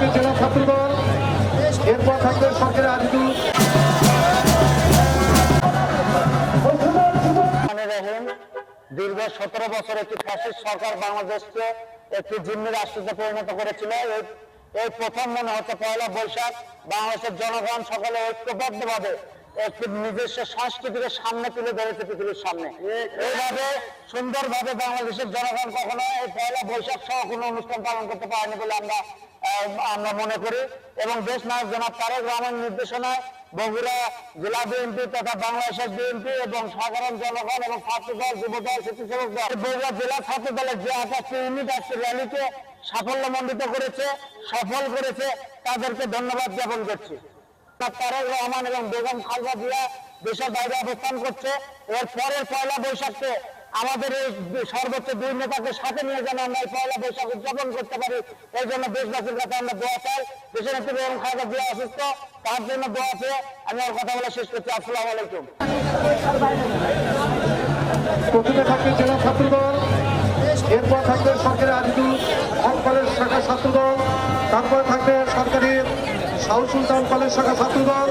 থাকবে জেলা ছাত্রদল, এরপর থাকবে সরকারি আজিজুল। দীর্ঘ 17 বছর একটি ফ্যাসিস্ট সরকার বাংলাদেশকে একটি জিম্মি রাষ্ট্রতে পরিণত করেছিল। এই প্রথম মনে হচ্ছে পয়লা বৈশাখ বাংলাদেশের জনগণ সকলে ঐক্যবদ্ধভাবে একটি নিজস্ব সংস্কৃতিকে সামনে তুলে ধরেছে পৃথিবীর সামনে। এইভাবে সুন্দরভাবে বাংলাদেশের জনগণ কখনো এই পয়লা বৈশাখ সহ কোনো অনুষ্ঠান পালন করতে পারেনি বলে আমরা মনে করি। এবং দেশ নায়ক জনাব তারেক রহমানের নির্দেশনায় বগুড়া জেলা বিএনপি তথা বাংলাদেশের বিএনপি এবং সাধারণ জনগণ এবং ছাত্রদল, যুবদল, স্বেচ্ছাসেবক দল, বগুড়া জেলা ছাত্র দলের যে 28টি ইউনিট আছে র্যালিকে সাফল্যমণ্ডিত করেছে, সফল করেছে, তাদেরকে ধন্যবাদ জ্ঞাপন করছি। তারেক রহমান এবং বেগম খালেদা জিয়া দেশের বাইরে অবস্থান করছে। এর পরের পয়লা বৈশাখকে আমাদের এই সর্বোচ্চ দুই নেতাকে সাথে নিয়ে যেন আমরা এই পয়লা বৈশাখ উদযাপন করতে পারি, এই জন্য দেশবাসীর কাছে আমরা দোয়া চাই। দেশের নেত্রী বেগম খালেদা জিয়া অসুস্থ, তার জন্য দোয়া চেয়ে আমি আমার কথা বলা শেষ করছি। আসসালামু আলাইকুম। প্রথমে থাকবে জেলা ছাত্রদল, এরপর থাকবে সরকারি আজিজুল কলেজ শাখা ছাত্রদল, তারপর থাকবে সরকারি শাহ সুলতান কলেজ শাখা ছাত্রদল।